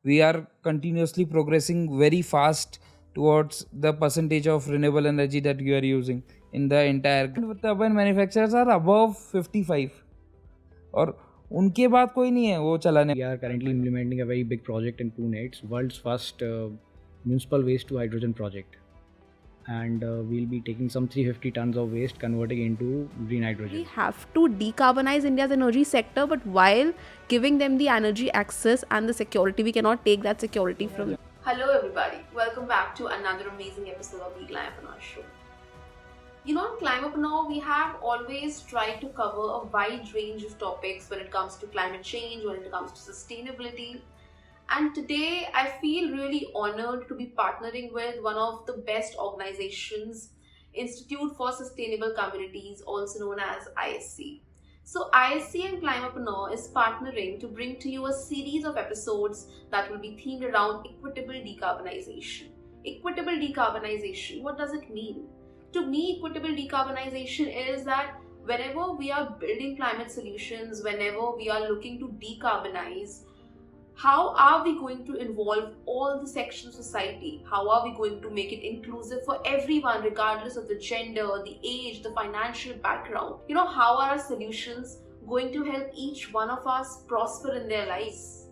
we are continuously progressing very fast towards the percentage of renewable energy that you are using in the entire. Turbine manufacturers are above 55 और उनके बाद कोई नहीं है वो चलाने. We are currently implementing a very big project in Pune. It's world's first municipal waste to hydrogen project, and we'll be taking some 350 tons of waste, converting into green hydrogen. We have to decarbonize India's energy sector, but while giving them the energy access and the security, we cannot take that security from them. Hello everybody, welcome back to another amazing episode of the Climapreneur Show. You know, in Climapreneur, we have always tried to cover a wide range of topics when it comes to climate change, when it comes to sustainability. And today, I feel really honored to be partnering with one of the best organizations, Institute for Sustainable Communities, also known as ISC. So ISC and Climapreneur is partnering to bring to you a series of episodes that will be themed around equitable decarbonization. Equitable decarbonization, what does it mean? To me, equitable decarbonization is that whenever we are building climate solutions, whenever we are looking to decarbonize, how are we going to involve all the sections of society? How are we going to make it inclusive for everyone, regardless of the gender, the age, the financial background? You know, how are our solutions going to help each one of us prosper in their lives?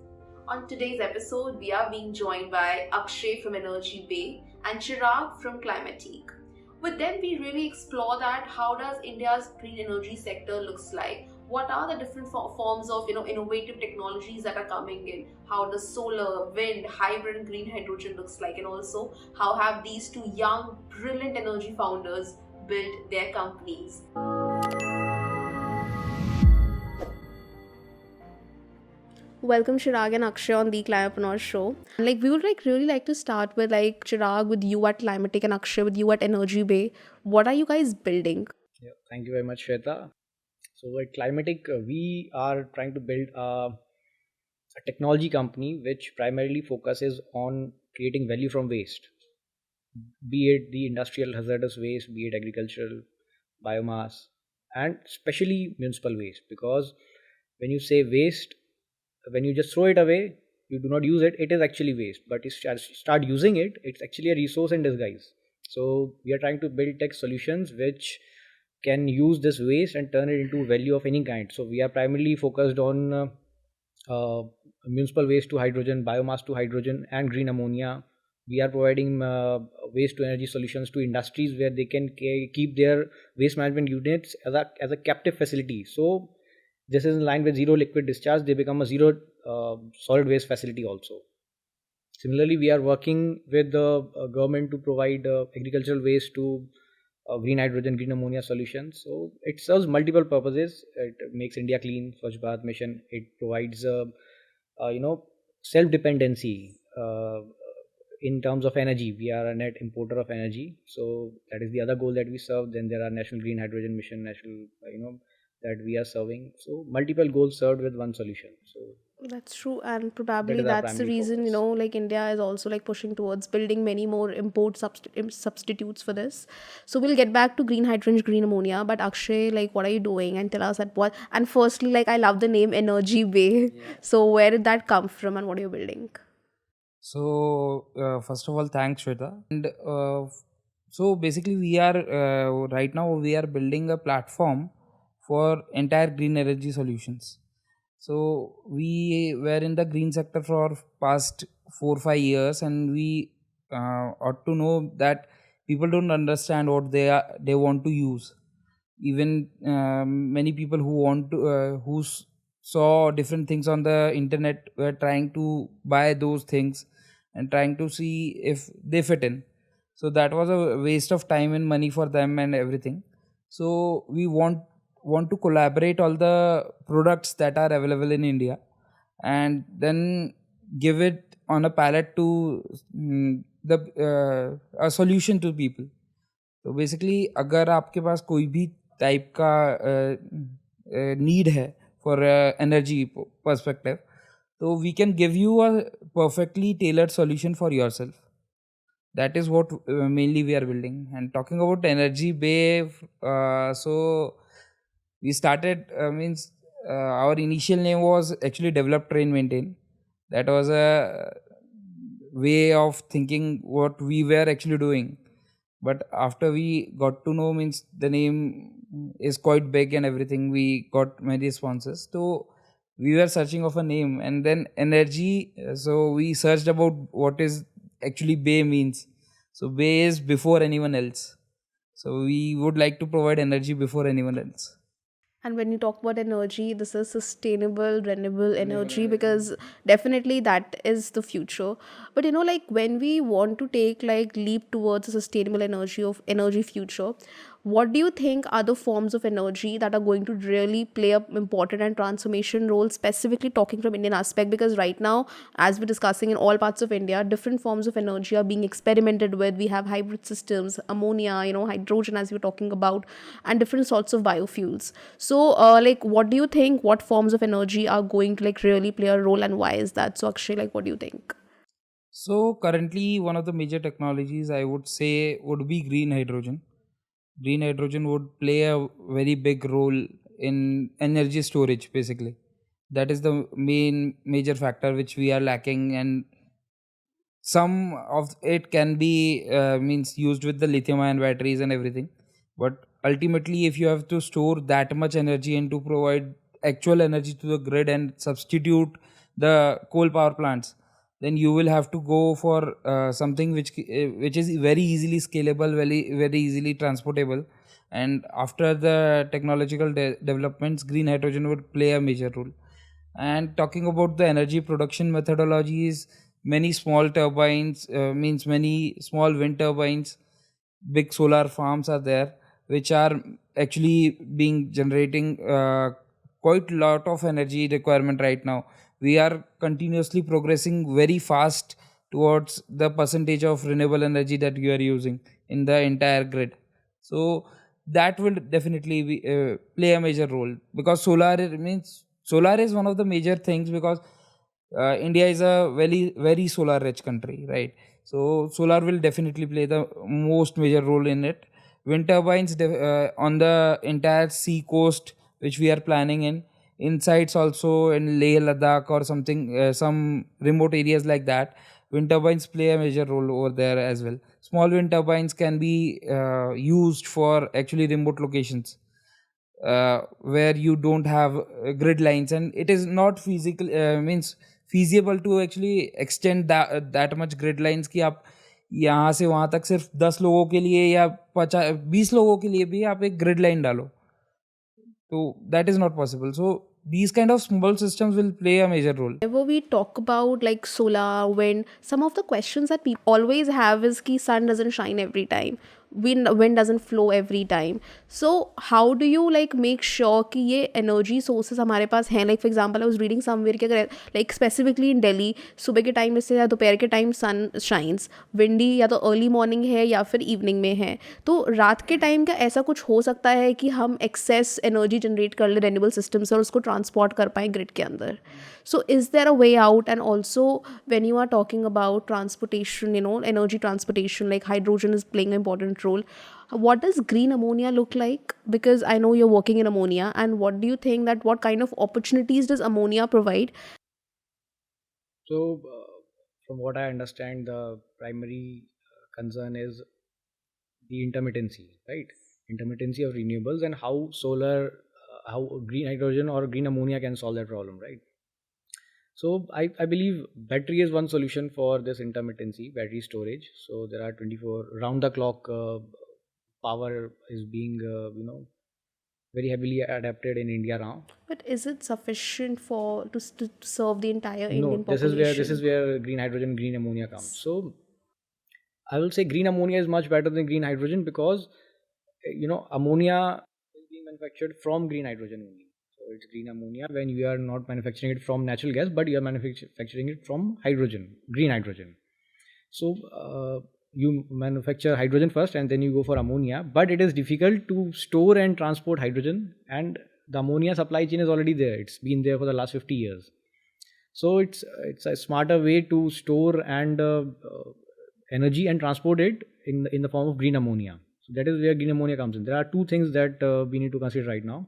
On today's episode, we are being joined by Akshay from EnergyBae and Chirag from Climatique. With them, we really explore that how does India's green energy sector looks like? What are the different forms of innovative technologies that are coming in? How does solar, wind, hybrid and green hydrogen looks like? And also, how have these two young, brilliant energy founders built their companies? Welcome Chirag and Akshay on the Climapreneur Show. We would really like to start with Chirag with you at Climatique and Akshay with you at EnergyBae. What are you guys building? Yeah, thank you very much, Shweta. So at Climatique, we are trying to build a technology company which primarily focuses on creating value from waste, be it the industrial hazardous waste, be it agricultural, biomass, and especially municipal waste. Because when you say waste, when you just throw it away, you do not use it, it is actually waste. But you start using it, it's actually a resource in disguise. So we are trying to build tech solutions which can use this waste and turn it into value of any kind. So we are primarily focused on municipal waste to hydrogen, biomass to hydrogen, and green ammonia. We are providing waste to energy solutions to industries where they can keep their waste management units as a captive facility. So this is in line with zero liquid discharge. They become a zero solid waste facility also. Similarly, we are working with the government to provide agricultural waste to green hydrogen, green ammonia solutions. So it serves multiple purposes. It makes India clean, Swachh Bharat mission. It provides self-dependency in terms of energy. We are a net importer of energy. So that is the other goal that we serve. Then there are national green hydrogen mission, national that we are serving. So multiple goals served with one solution. So that's true, and probably that is our that's the primary reason focus. India is also pushing towards building many more import substitutes for this. So we'll get back to green hydrogen, green ammonia, but Akshay, what are you doing, and tell us that what. And firstly, I love the name EnergyBae. Yeah. So where did that come from, and what are you building? So first of all, thanks Shweta. And so basically we are right now we are building a platform for entire green energy solutions. So we were in the green sector for past 4-5 years, and we ought to know that people don't understand what they want to use. Even many people who saw different things on the internet were trying to buy those things and trying to see if they fit in. So that was a waste of time and money for them and everything. So we want to collaborate all the products that are available in India and then give it on a palette to a solution to people. So basically अगर आपके पास कोई भी type का need है for energy perspective, so we can give you a perfectly tailored solution for yourself. That is what mainly we are building. And talking about EnergyBae, so we started our initial name was actually Develop Train Maintain, That was a way of thinking what we were actually doing. But after we got to know, means the name is quite big and everything, we got many responses. So we were searching of a name, and then energy. So we searched about what is actually Bay means. So Bay is before anyone else. So we would like to provide energy before anyone else. And when you talk about energy, this is sustainable, renewable energy, because definitely that is the future. But like when we want to take like leap towards a sustainable energy future, what do you think are the forms of energy that are going to really play a important and transformation role, specifically talking from Indian aspect? Because right now, as we're discussing in all parts of India, different forms of energy are being experimented with. We have hybrid systems, ammonia, hydrogen, as we we're talking about, and different sorts of biofuels. So, like, what do you think? What forms of energy are going to like really play a role, and why is that? So, Akshay, like, what do you think? So currently, one of the major technologies I would say would be green hydrogen. Green hydrogen would play a very big role in energy storage, basically. That is the main major factor which we are lacking, and some of it can be means used with the lithium ion batteries and everything. But ultimately, if you have to store that much energy and to provide actual energy to the grid and substitute the coal power plants, then you will have to go for something which is very easily scalable, very easily transportable. And after the technological developments, green hydrogen would play a major role. And talking about the energy production methodologies, many small turbines, means many small wind turbines, big solar farms are there, which are actually being generating quite lot of energy requirement right now. We are continuously progressing very fast towards the percentage of renewable energy that you are using in the entire grid. So that will definitely play a major role, because solar is one of the major things, because India is a very solar rich country, right? So solar will definitely play the most major role in it. Wind turbines on the entire sea coast, which we are planning in sites also in Leh Ladakh or something, some remote areas like that. Wind turbines play a major role over there as well. Small wind turbines can be used for actually remote locations, where you don't have grid lines, and it is not physical means feasible to actually extend that much grid lines कि आप यहाँ से वहाँ तक सिर्फ 10 लोगों के लिए या 20 लोगों के लिए भी आप एक ग्रिड लाइन डालो, तो that is not possible. So these kind of small systems will play a major role. Whenever we talk about like solar, wind, some of the questions that people always have is ki sun doesn't shine every time, wind doesn't flow every time. So how do you like make sure कि ये energy sources हमारे पास हैं? Like for example, I was reading somewhere कि अगर like specifically in Delhi सुबह के time जैसे या दोपहर के टाइम sun shines, windy या तो early morning है या फिर evening में है, तो रात के टाइम का ऐसा कुछ हो सकता है कि हम excess energy generate कर ले renewable system से और उसको transport कर पाएँ grid के अंदर. So is there a way out? And also when you are talking about transportation, energy transportation, like hydrogen is playing an important role. What does green ammonia look like? Because I know you're working in ammonia, and what do you think that what kind of opportunities does ammonia provide? So, from what I understand, the primary concern is the intermittency, right? Intermittency of renewables, and how how green hydrogen or green ammonia can solve that problem, right? So I believe battery is one solution for this intermittency, battery storage. So there are 24 round the clock power is being very heavily adapted in India now. But is it sufficient to serve the entire No, Indian this is population? where green hydrogen, green ammonia comes. So I will say green ammonia is much better than green hydrogen, because ammonia is being manufactured from green hydrogen only. So it's green ammonia when you are not manufacturing it from natural gas, but you are manufacturing it from hydrogen, green hydrogen. So you manufacture hydrogen first and then you go for ammonia, but it is difficult to store and transport hydrogen, and the ammonia supply chain is already there. It's been there for the last 50 years. So it's a smarter way to store and energy and transport it in the form of green ammonia. So that is where green ammonia comes in. There are two things that we need to consider right now.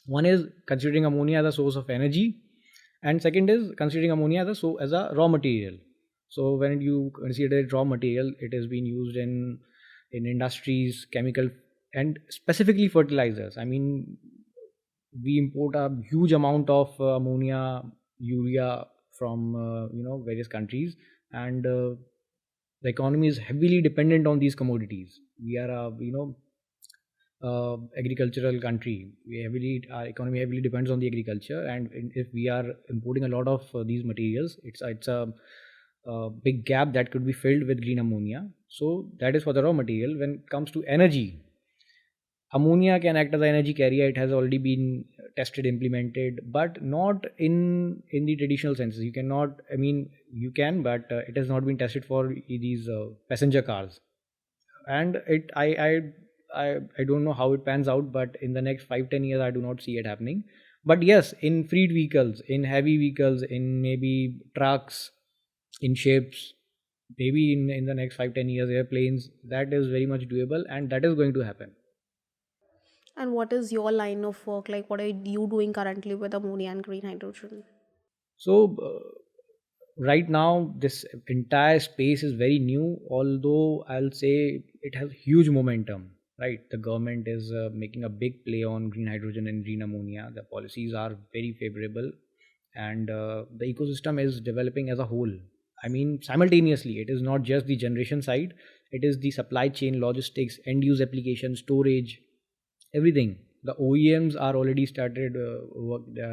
One is considering ammonia as a source of energy, And second is considering ammonia as a raw material. So when you consider it raw material, it has been used in industries, chemical, and specifically fertilizers. I mean, we import a huge amount of ammonia, urea from various countries, and the economy is heavily dependent on these commodities. We are a agricultural country. Our economy heavily depends on the agriculture, and if we are importing a lot of these materials, it's a big gap that could be filled with green ammonia. So that is for the raw material. When it comes to energy, ammonia can act as an energy carrier. It has already been tested, implemented, but not in the traditional senses. You cannot. I mean, you can, but it has not been tested for these passenger cars. And I don't know how it pans out, but in the next 5-10 years, I do not see it happening. But yes, in fleet vehicles, in heavy vehicles, in maybe trucks, in ships, maybe in the next 5-10 years, airplanes, that is very much doable, and that is going to happen. And what is your line of work? Like, what are you doing currently with ammonia and green hydrogen? So right now, this entire space is very new, although I'll say it has huge momentum. Right, the government is making a big play on green hydrogen and green ammonia. The policies are very favorable, and the ecosystem is developing as a whole. I mean, simultaneously, it is not just the generation side; it is the supply chain, logistics, end use application, storage, everything. The OEMs are already started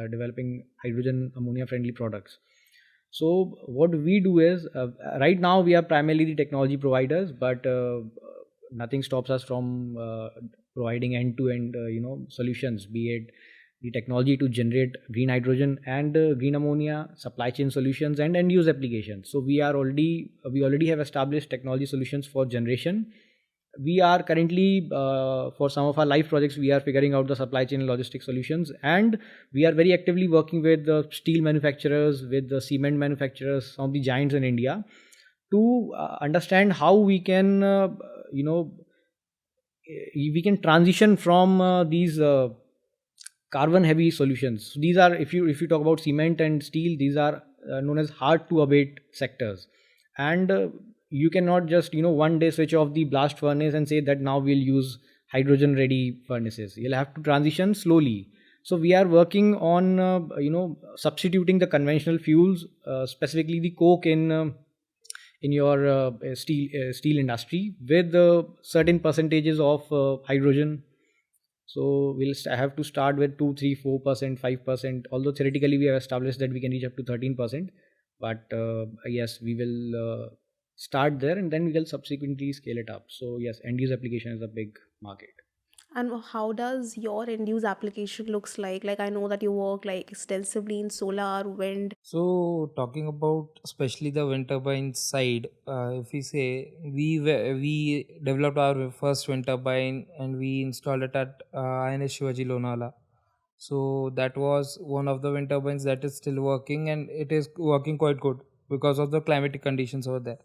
developing hydrogen ammonia friendly products. So what we do is, right now we are primarily the technology providers, but nothing stops us from providing end to end solutions, be it the technology to generate green hydrogen and green ammonia, supply chain solutions, and end use applications. So we already have established technology solutions for generation. We are currently for some of our live projects, we are figuring out the supply chain and logistic solutions, and we are very actively working with the steel manufacturers, with the cement manufacturers, some of the giants in India, to understand how we can we can transition from these carbon heavy solutions. So these are, if you talk about cement and steel, these are known as hard to abate sectors, and you cannot just one day switch off the blast furnace and say that now we'll use hydrogen ready furnaces. You'll have to transition slowly. So we are working on substituting the conventional fuels, specifically the coke in your steel industry, with certain percentages of hydrogen. So we'll have to start with 2, 3, 4%, 5%. Although theoretically we have established that we can reach up to 13%, but yes, we will start there, and then we will subsequently scale it up. So yes, end use application is a big market. And how does your end use application looks like? Like, I know that you work like extensively in solar, wind. So talking about especially the wind turbine side, if we say we developed our first wind turbine and we installed it at INS Shivaji Lonala. So that was one of the wind turbines that is still working, and it is working quite good because of the climatic conditions over there.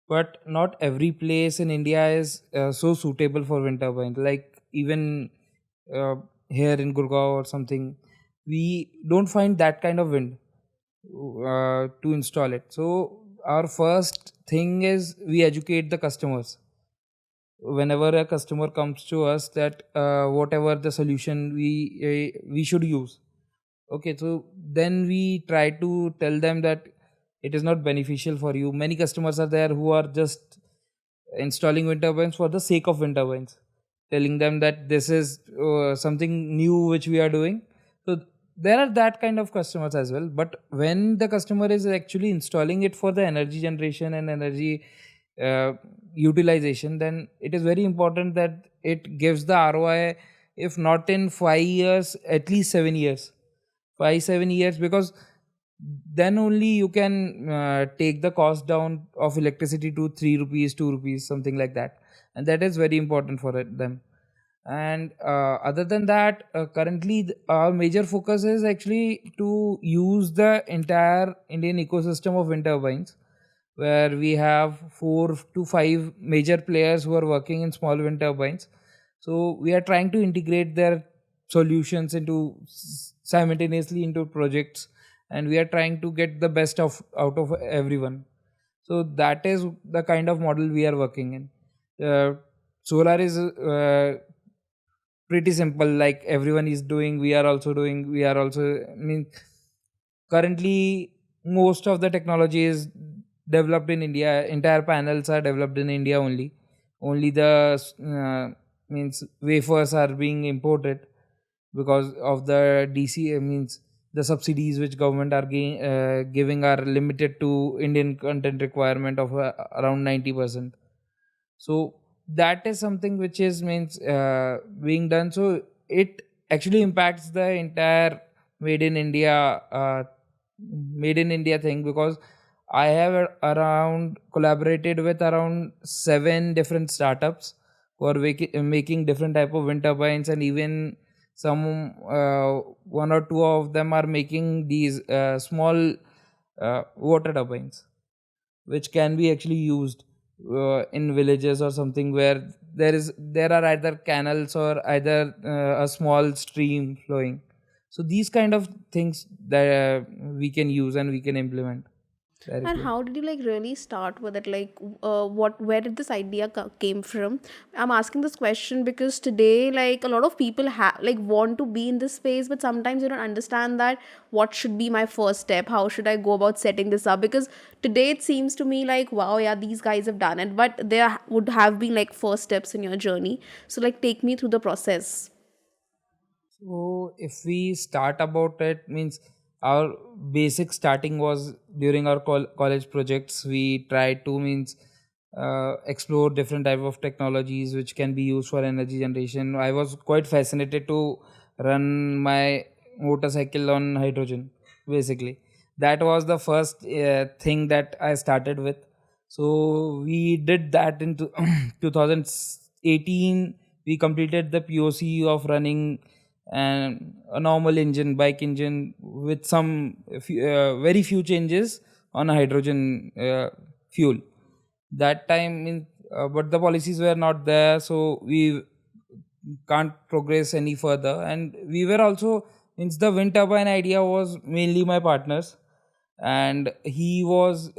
But not every place in India is so suitable for wind turbine. Like even uh, here in Gurgaon or something, we don't find that kind of wind to install it. So our first thing is we educate the customers. Whenever a customer comes to us, that whatever the solution we should use. Okay, so then we try to tell them that it is not beneficial for you. Many customers are there who are just installing wind turbines for the sake of wind turbines, telling them that this is something new which we are doing. So there are that kind of customers as well. But when the customer is actually installing it for the energy generation and energy utilization, then it is very important that it gives the ROI, if not in 5 years, at least 7 years, 5-7 years, because then only you can take the cost down of electricity to 3 rupees, 2 rupees, something like that. And that is very important for them. And other than that, currently our major focus is actually to use the entire Indian ecosystem of wind turbines, where we have 4 to 5 major players who are working in small wind turbines. So we are trying to integrate their solutions into simultaneously into projects, and we are trying to get the best out of everyone. So that is the kind of model we are working in. Solar is pretty simple, like everyone is doing, we are also doing. We are also, I mean, currently most of the technology is developed in India. Entire panels are developed in India only the means wafers are being imported because of the DC, means the subsidies which government are giving are limited to Indian content requirement of around 90%. So that is something which is means being done. So it actually impacts the entire made in India thing, because I have around collaborated with around 7 different startups who are making different type of wind turbines, and even some one or two of them are making these small water turbines, which can be actually used in villages or something where there are either canals or either a small stream flowing. So these kind of things that we can use and we can implement And directly. how did you like really start with it? Like, where did this idea came from? I'm asking this question because today, like, a lot of people have like want to be in this space, but sometimes you don't understand that what should be my first step. How should I go about setting this up? Because today it seems to me like, wow, yeah, these guys have done it, but there would have been like first steps in your journey. So, like, take me through the process. So if we start about it, means our basic starting was during our college projects. We tried to means explore different type of technologies which can be used for energy generation. I was quite fascinated to run my motorcycle on hydrogen. Basically, that was the first thing that I started with. So we did that in 2018. We completed the POC of running and a normal engine, bike engine, with some very few changes on a hydrogen fuel. That time but the policies were not there, so we can't progress any further. And we were also, means the wind turbine idea was mainly my partner's, and he was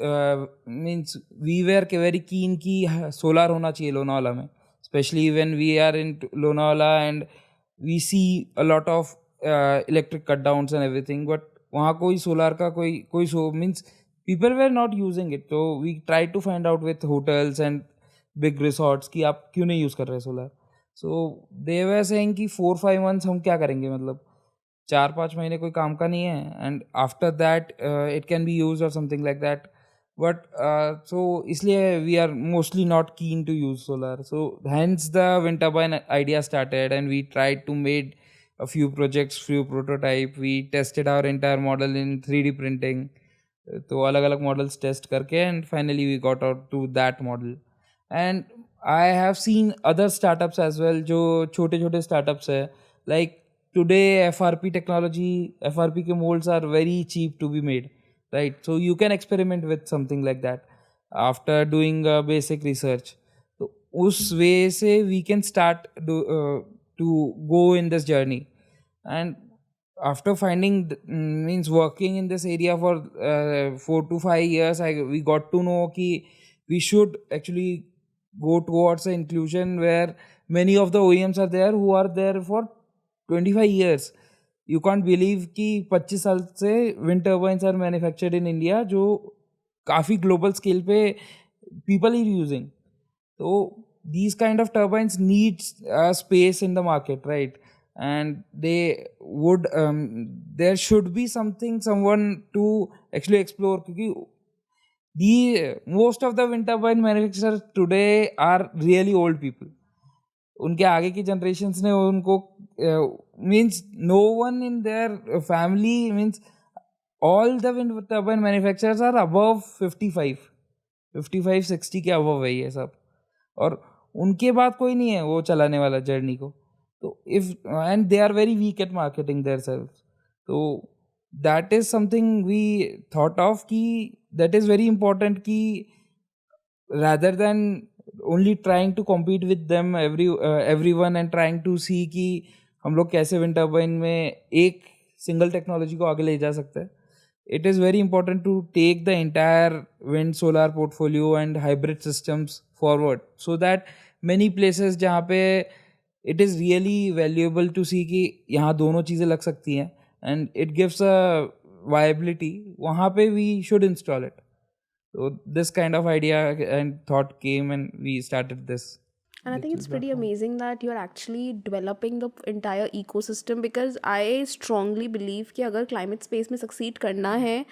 means we were very keen ki solar hona chahiye Lonavala mein, especially when we are in Lonavala and we see a lot of electric cut downs and everything, but वहाँ कोई solar का कोई so means people were not using it. So we tried to find out with hotels and big resorts कि आप क्यों नहीं use कर रहे solar. So they were saying कि 4-5 months हम क्या करेंगे, मतलब 4-5 महीने कोई काम का नहीं है, and after that it can be used or something like that. But so इसलिए we are mostly not keen to use solar. So hence the wind turbine idea started, and we tried to made a few projects, few prototype. We tested our entire model in 3D printing. तो अलग अलग models test करके and finally we got out to that model. And I have seen other startups as well जो छोटे छोटे startups है, like today FRP technology, FRP के molds are very cheap to be made, right? So you can experiment with something like that after doing basic research. So उस way से we can start to go in this journey. And after finding means working in this area for 4 to 5 years, we got to know कि we should actually go towards an inclusion where many of the OEMs are there who are there for 25 years. You can't believe कि 25 साल से wind turbines are manufactured in India, जो काफ़ी global scale पे people are using. So these kind of turbines needs space in the market, right? And they would there should be someone to actually explore, क्योंकि the most of the wind turbine manufacturers today are really old people. उनके आगे की generations ने उनको means no one in their family, means all the wind turbine manufacturers are above 55-60 के above है ये सब, और उनके बाद कोई नहीं है वो चलाने वाला जर्नी को. तो if and they are very weak at marketing themselves. So that is something we thought of कि that is very important कि rather than only trying to compete with them everyone and trying to see कि हम लोग कैसे wind turbine में एक single technology को आगे ले जा सकते हैं. it is very important to take the entire wind solar portfolio and hybrid systems forward, so that many places जहाँ पे it is really valuable to see कि यहाँ दोनों चीज़ें लग सकती हैं and it gives a viability, वहाँ पे we should install it. So this kind of idea and thought came and we started this. And I think it's digital pretty platform. amazing that you're actually developing the entire ecosystem, because I strongly believe कि अगर climate space में succeed करना है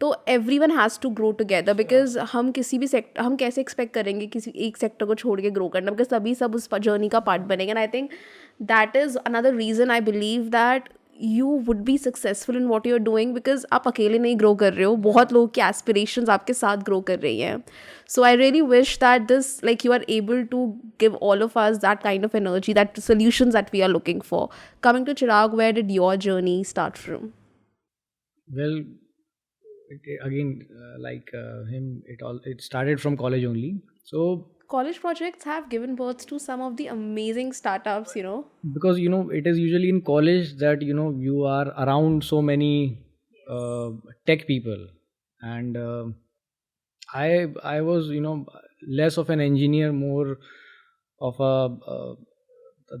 तो everyone has to grow together, because हम किसी भी sector, हम कैसे expect करेंगे किसी एक सेक्टर को छोड़ के grow करना, because तभी सब उस journey का part बनेंगे. And I think that is another reason I believe that you would be successful in what you're doing, because आप अकेले नहीं grow कर रहे हो, बहुत लोगों की aspirations आपके साथ grow कर रही हैं. So I really wish that this, like, you are able to give all of us that kind of energy, that solutions that we are looking for. Coming to Chirag, where did your journey start from? Well, again, him, it started from college only. So College projects have given birth to some of the amazing startups, because it is usually in college that you are around so many tech people, and I was less of an engineer, more of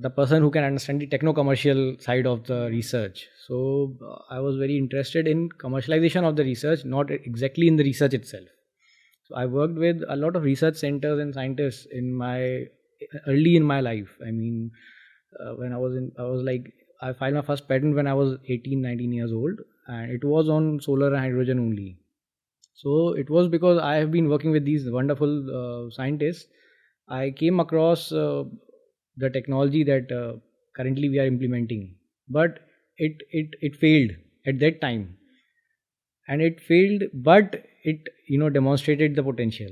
the person who can understand the techno commercial side of the research. So I was very interested in commercialization of the research, not exactly in the research itself. So I worked with a lot of research centers and scientists early in my life. I mean, when I filed my first patent when I was 18, 19 years old, and it was on solar and hydrogen only. So it was because I have been working with these wonderful scientists. I came across the technology that currently we are implementing, but it failed at that time, and it failed, but it demonstrated the potential.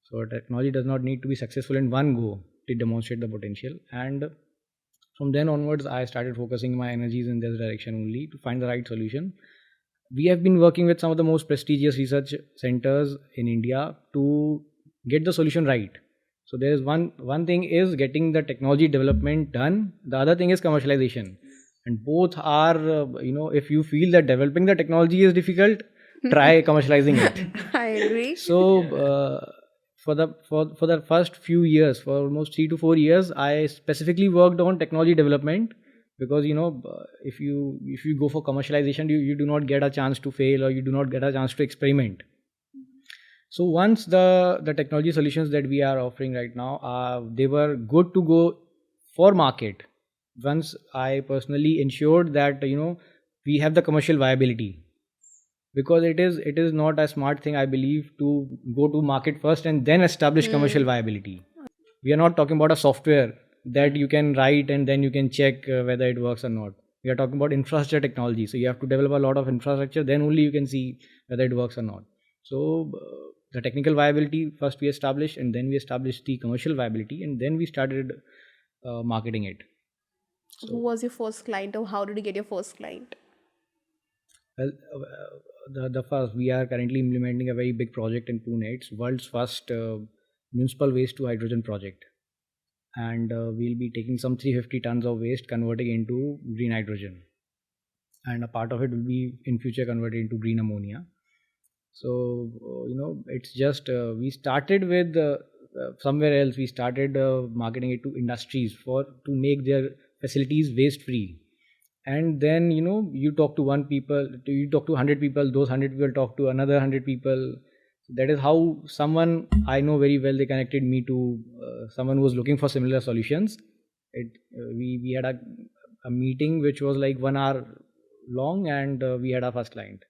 So technology does not need to be successful in one go to demonstrate the potential. And from then onwards, I started focusing my energies in this direction only to find the right solution. We have been working with some of the most prestigious research centers in India to get the solution right. So there is one thing is getting the technology development done. The other thing is commercialization, and both are if you feel that developing the technology is difficult, try commercializing it. I agree. So for the first few years, for almost 3 to 4 years, I specifically worked on technology development, because if you go for commercialization, you do not get a chance to fail, or you do not get a chance to experiment. So once the technology solutions that we are offering right now, they were good to go for market. Once I personally ensured that we have the commercial viability, because it is not a smart thing, I believe, to go to market first and then establish commercial viability. We are not talking about a software that you can write and then you can check whether it works or not. We are talking about infrastructure technology, so you have to develop a lot of infrastructure, then only you can see whether it works or not. So the technical viability first we established, and then we established the commercial viability, and then we started marketing it. Who was your first client, or how did you get your first client? Well, the first, we are currently implementing a very big project in Pune. It's world's first municipal waste to hydrogen project, and we'll be taking some 350 tons of waste, converting into green hydrogen, and a part of it will be in future converted into green ammonia. So it's just we started with somewhere else. We started marketing it to industries to make their facilities waste free. And then you talk to 100 people, those 100 people talk to another 100 people. That is how someone I know very well, they connected me to someone who was looking for similar solutions. We had a meeting which was like 1 hour long, and we had our first client.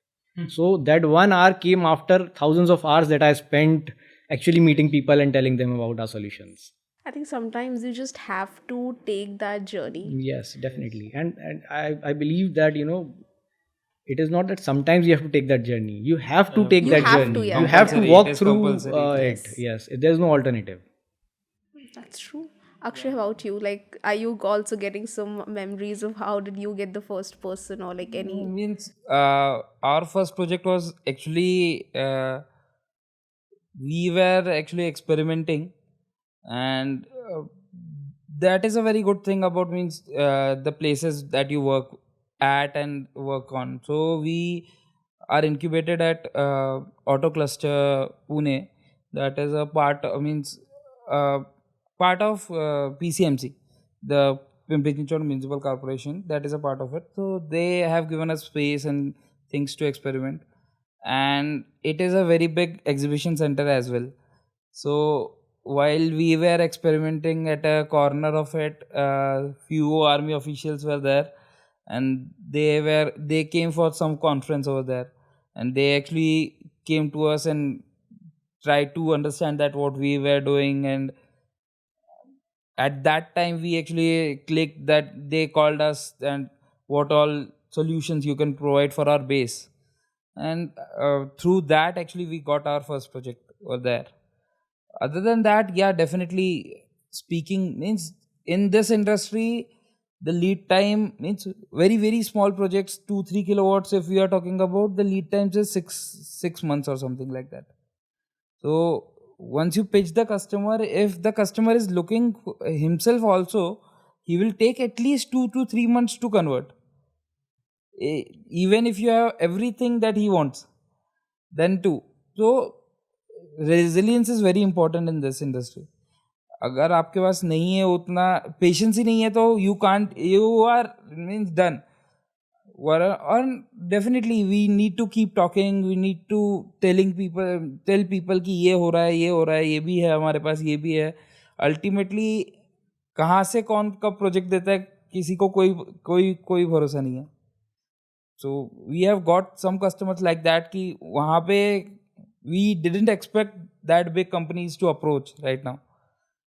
So that 1 hour came after thousands of hours that I spent actually meeting people and telling them about our solutions. I think sometimes you just have to take that journey. Yes, definitely. And I believe that it is not that sometimes you have to take that journey. You have to take You that have journey. to, yeah. You have to Compulsory, walk it is through compulsory. it. Yes, there's no alternative. That's true. Akshay, how about you? Like, are you also getting some memories of how did you get the first person, or like any? Means our first project was actually we were actually experimenting, and that is a very good thing about means the places that you work at and work on. So we are incubated at Auto Cluster Pune. That is a part part of PCMC, the Pimpri-Chinchwad Municipal Corporation. That is a part of it. So they have given us space and things to experiment, and it is a very big exhibition center as well. So while we were experimenting at a corner of it, few army officials were there, and they came for some conference over there, and they actually came to us and tried to understand that what we were doing. And at that time we actually clicked that they called us and what all solutions you can provide for our base. And through that actually we got our first project over there. Other than that, yeah, definitely speaking means in this industry the lead time means very small projects, 2-3 kilowatts. If we are talking about, the lead times is six months or something like that. So once you pitch the customer, if the customer is looking himself also, he will take at least 2 to 3 months to convert. Even if you have everything that he wants, then too. So resilience is very important in this industry. अगर आपके पास नहीं है उतना patience ही नहीं है तो you are means done. Or definitely we need to keep talking, we need to tell people कि ये हो रहा है, ये भी है हमारे पास, ये भी है. Ultimately कहाँ से कौन कब प्रोजेक्ट देता है किसी को कोई भरोसा नहीं है. So we have got some customers like that कि वहाँ पे we didn't expect that big companies to approach right now,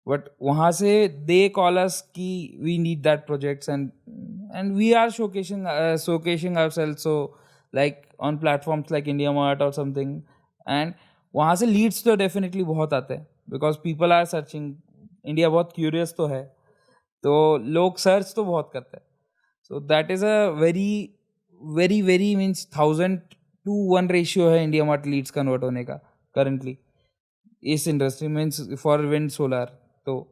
but वहाँ से they call us कि we need that projects, and we are showcasing ourselves, so like on platforms like IndiaMart or something. And वहाँ से leads तो definitely बहुत आते हैं because people are searching. India बहुत curious तो है, तो लोग search तो बहुत करते हैं. So that is a very means 1,000-to-1 ratio है IndiaMart leads convert होने का currently इस industry means for wind solar. तो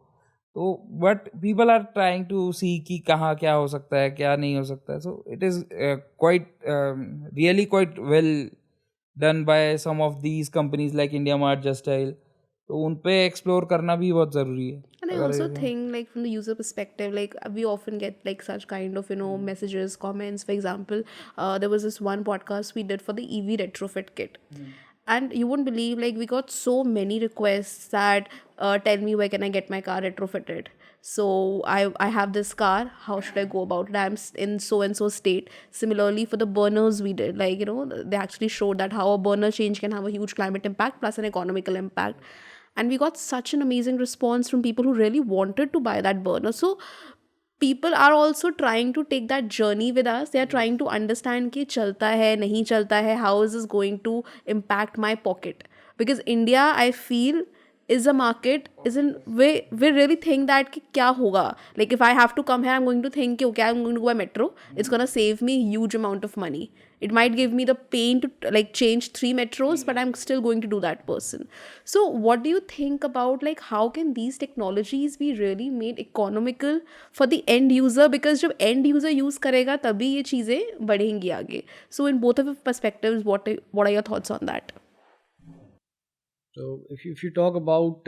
but people are trying to see कि कहाँ क्या हो सकता है, क्या नहीं हो सकता है. So it is really quite well done by some of these companies like IndiaMart, Just Dial. तो उन पे explore करना भी बहुत ज़रूरी है. And I also think, like, from the user perspective, like, we often get like such kind of, messages, comments. For example, there was this one podcast we did for the EV retrofit kit. And you won't believe, like, we got so many requests that tell me where can I get my car retrofitted. So I have this car, how should I go about it? I'm in so and so state. Similarly, for the burners we did, like, they actually showed that how a burner change can have a huge climate impact plus an economical impact. And we got such an amazing response from people who really wanted to buy that burner. So people are also trying to take that journey with us. They are trying to understand कि चलता है नहीं चलता है, how is this going to impact my pocket. Because India, I feel, is a market, we really think that कि क्या होगा. Like, if I have to come here, I'm going to think कि okay, I'm going to go by metro. It's going to save me a huge amount of money. It might give me the pain to like change 3 metros, but I'm still going to do that person. So what do you think about, like, how can these technologies be really made economical for the end user? Because जब end user use करेगा तभी ये चीज़ें बढ़ेंगी आगे. So in both of your perspectives, what are your thoughts on that? So if you talk about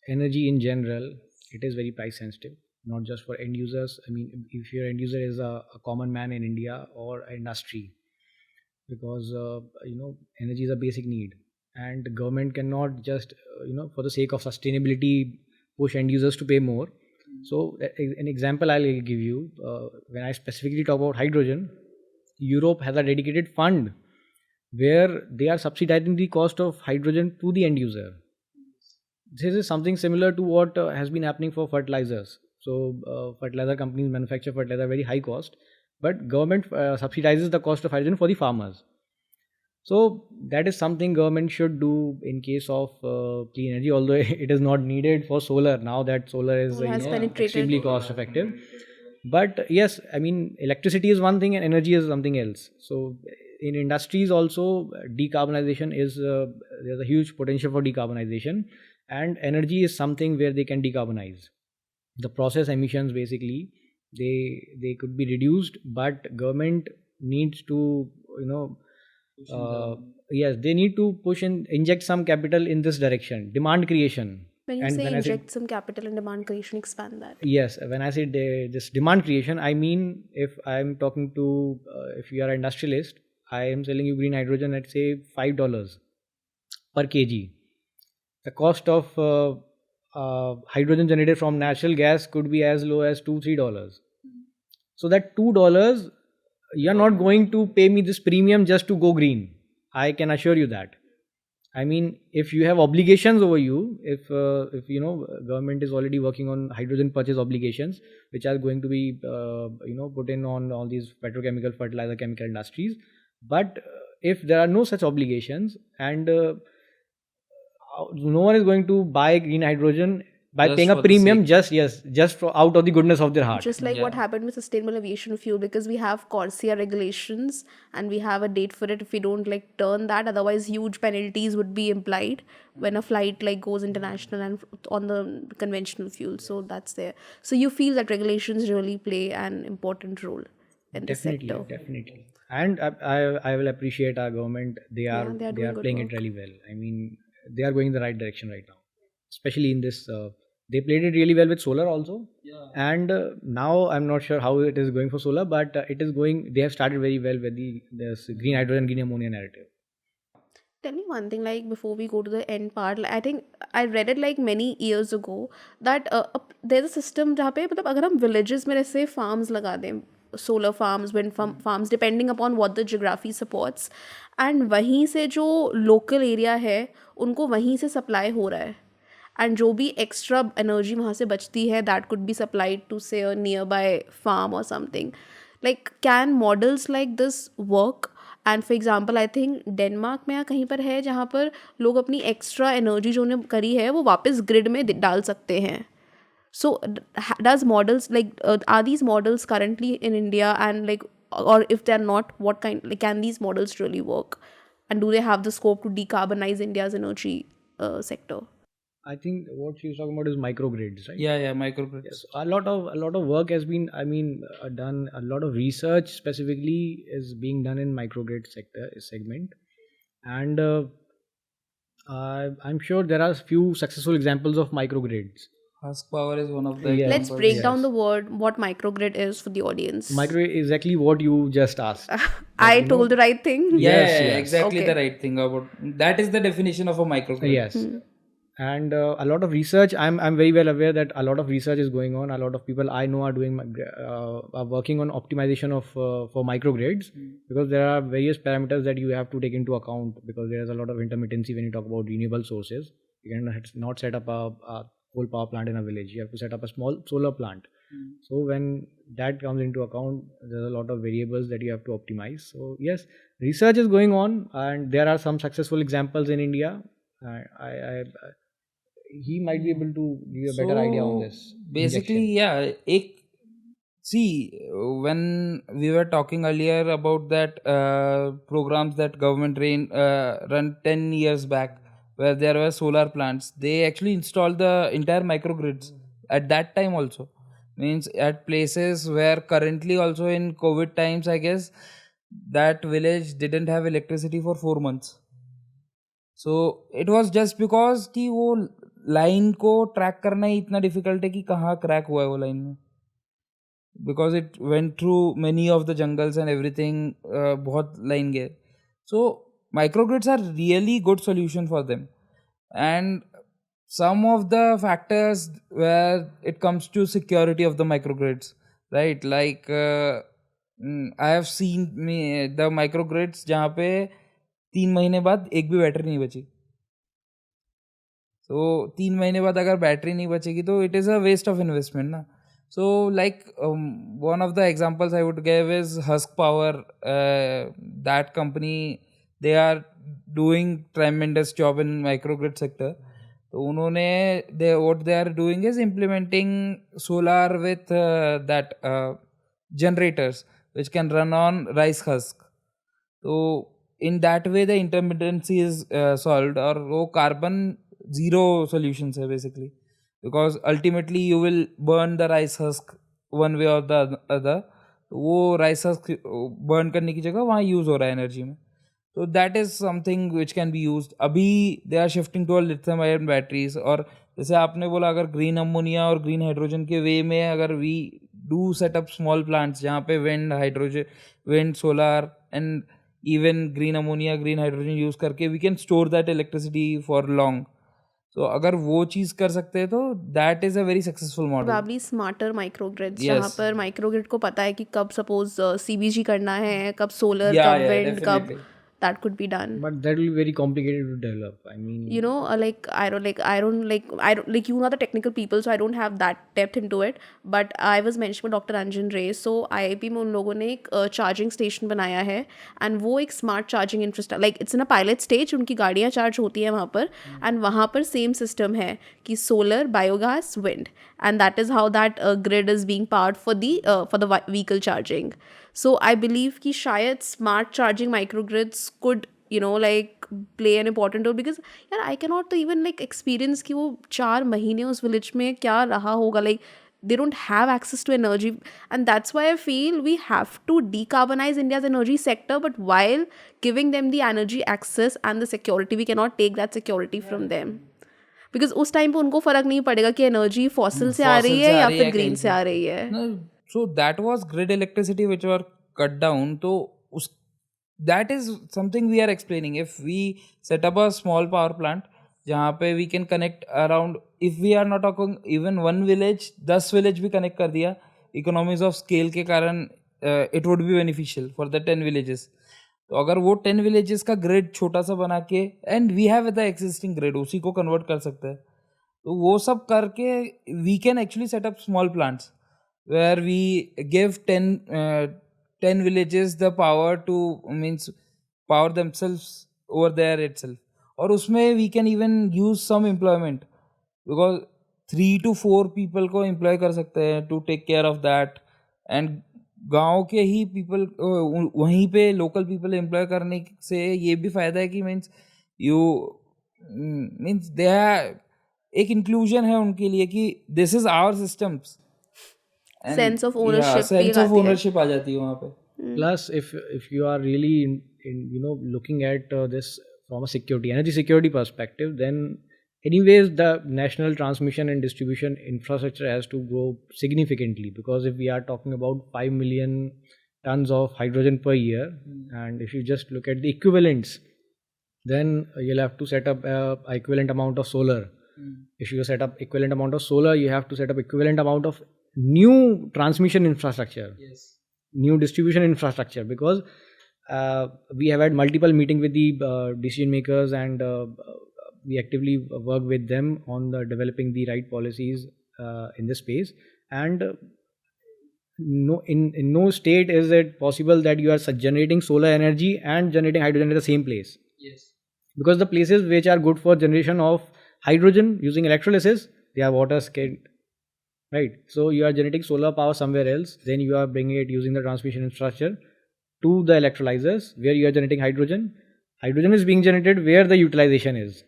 energy in general, it is very price sensitive, not just for end users. I mean, if your end user is a common man in India or an industry, because energy is a basic need, and the government cannot just for the sake of sustainability push end users to pay more. So an example I'll give you, when I specifically talk about hydrogen, Europe has a dedicated fund where they are subsidizing the cost of hydrogen to the end user. This is something similar to what has been happening for fertilizers. So fertilizer companies manufacture fertilizer at very high cost, but government subsidizes the cost of hydrogen for the farmers. So that is something government should do in case of clean energy, although it is not needed for solar now that solar is extremely cost effective. But yes, I mean, electricity is one thing and energy is something else. So in industries also, decarbonization is there's a huge potential for decarbonization, and energy is something where they can decarbonize the process emissions. Basically they could be reduced, but government needs to yes, they need to push and inject some capital in this direction, demand creation. When you And say when I say inject some capital and demand creation, expand that. yes, when I say this demand creation, I mean if I'm talking to if you are an industrialist, I am selling you green hydrogen at say $5 per kg. The cost of hydrogen generated from natural gas could be as low as $2-3. So that $2, you're not going to pay me this premium just to go green. I can assure you that. I mean, if you have obligations over you, if government is already working on hydrogen purchase obligations, which are going to be put in on all these petrochemical, fertilizer, chemical industries. But if there are no such obligations and no one is going to buy green hydrogen by Just paying a for the premium, sake. just for out of the goodness of their heart. Just like what Yeah. happened with sustainable aviation fuel, because we have Corsia regulations and we have a date for it if we don't like turn that. Otherwise, huge penalties would be implied when a flight like goes international and on the conventional fuel. So that's there. So you feel that regulations really play an important role in this sector. Definitely. And I will appreciate our government. They are Yeah, they are they doing are good playing work. it really well. I mean, they are going in the right direction right now, especially in this. They played it really well with solar also. Yeah. And now I'm not sure how it is going for solar, but it is going. They have started very well with this green hydrogen, green ammonia narrative. Tell me one thing, like before we go to the end part, I think I read it like many years ago that there's a system जहाँ पे मतलब अगर हम villages में ऐसे farms लगा दें, solar farms, wind farms, depending upon what the geography supports, and वहीं से जो local area है उनको वहीं से supply हो रहा है, and जो भी extra energy वहाँ से बचती है that could be supplied to say a nearby farm or something. Like can models like this work? And for example I think Denmark में या कहीं पर है जहाँ पर लोग अपनी एक्स्ट्रा एनर्जी जो उन्हें करी है वो वापस ग्रिड में डाल सकते हैं. So does models like are these models currently in India and like or if they are not what kind like can these models really work and do they have the scope to decarbonize India's energy sector? I think what she's talking about is microgrids, right? Yeah, microgrids. Yes, a lot of work has been, done. A lot of research specifically is being done in microgrid segment, and I'm sure there are few successful examples of microgrids. Husk power is one of the Yes. Let's examples. break down the word what microgrid is for the audience. Microgrid is exactly what you just asked. I told the right thing. Yeah, Yes. exactly Okay. the right thing about that is the definition of a microgrid. Yes. And a lot of research. I'm very well aware that a lot of research is going on. A lot of people I know are doing are working on optimization of for microgrids, because there are various parameters that you have to take into account, because there is a lot of intermittency when you talk about renewable sources. You can not set up a coal power plant in a village. You have to set up a small solar plant. So when that comes into account, there's a lot of variables that you have to optimize. So yes, research is going on, and there are some successful examples in India. He might be able to give you a better idea on this. Basically, when we were talking earlier about that programs that government run 10 years back, where there were solar plants, they actually installed the entire microgrids at that time also. Means at places where currently also in COVID times, I guess, that village didn't have electricity for 4 months. So it was just because कि वो line को track करना ही इतना difficult है कि कहाँ crack हुआ है वो लाइन में, because it went through many of the jungles and everything, बहुत लाइन गए. सो microgrids are really good solution for them. And some of the factors where it comes to security of the microgrids, right, like I have seen the microgrids जहाँ पे 3 महीने बाद एक भी battery नहीं बची. तो 3 महीने बाद अगर बैटरी नहीं बचेगी तो it is a waste of investment ना. So like one of the examples I would give is Husk Power. That company, they are doing tremendous job in microgrid sector. तो उन्होंने what they are doing is implementing solar with that generators which can run on rice husk. So in that way the intermittency is solved, और वो carbon zero solutions है basically, because ultimately you will burn the rice husk one way or the other. वो rice burn करने की जगह वहाँ use हो रहा है एनर्जी में. तो that is something which can be use. अभी they are shifting to lithium ion batteries. और जैसे आपने बोला, अगर ग्रीन अमोनिया और ग्रीन हाइड्रोजन के वे में अगर we do set up small plants जहाँ पे wind, hydrogen, wind, solar and even green ammonia, green hydrogen use करके we can store that electricity for long. तो अगर वो चीज़ कर सकते हैं तो that is a very successful model. Probably smarter microgrids, Yes. जहाँ पर माइक्रोग्रिड को पता है कि कब सपोज सीबीजी करना है, कब सोलर, Yeah, कब yeah, विंड, कब definitely. that could be done. But that will be very complicated to develop. I mean, You know, I don't you know the technical people, so I don't have that depth into it. But I was mentioned by Dr. Anjan Ray. So IIP में उन लोगों ने एक charging station बनाया है, and वो एक smart charging infrastructure, like it's in a pilot stage, उनकी गाड़ियाँ चार्ज होती हैं वहाँ पर, एंड वहाँ पर सेम सिस्टम है कि solar, biogas, wind, and that is how that grid is being powered for the vehicle charging. So I believe कि शायद smart charging microgrids could like play an important role, because यार I cannot तो even like experience कि वो 4 महीने उस village में क्या रहा होगा. Like they don't have access to energy, and that's why I feel we have to decarbonize India's energy sector, but while giving them the energy access and the security, we cannot take that security from them, because उस time पे उनको फ़र्क नहीं पड़ेगा कि energy fossil से आ रही है या फिर ग्रीन से आ रही है. So that was grid electricity which were cut down. तो उस that is something we are explaining. If we set up a small power plant जहाँ पे we can connect around, if we are not talking even one village, 10 village भी connect कर दिया economies of scale के कारण, it would be beneficial for the 10 villages. तो अगर वो 10 villages का grid छोटा सा बना के, and we have the existing grid, उसी को convert कर सकते हैं. तो वो सब करके we can actually set up small plants where we give 10 villages the power to means power themselves over there itself. और उसमें we can even use some employment, because 3 to 4 people को employ कर सकते हैं to take care of that. and गांव के ही people वहीं पे local people employ करने से ये भी फायदा है कि means you means they are एक inclusion है उनके लिए कि this is our systems. And Sense of ownership भी sense of आती है. ownership आ जाती है वहाँ पे. plus if you are really in looking at this from a energy security perspective, then anyways the national transmission and distribution infrastructure has to grow significantly, because if we are talking about 5 million tons of hydrogen per year, and if you just look at the equivalents, then you'll have to set up a equivalent amount of solar. If you set up equivalent amount of solar, you have to set up equivalent amount of new transmission infrastructure. Yes. New distribution infrastructure, because we have had multiple meetings with the decision makers, and we actively work with them on developing the right policies in this space. And in no state is it possible that you are generating solar energy and generating hydrogen at the same place. Yes. Because the places which are good for generation of hydrogen using electrolysis, they are water scarce, right? So you are generating solar power somewhere else, then you are bringing it using the transmission infrastructure to the electrolyzers where you are generating hydrogen. Hydrogen is being generated where the utilization is.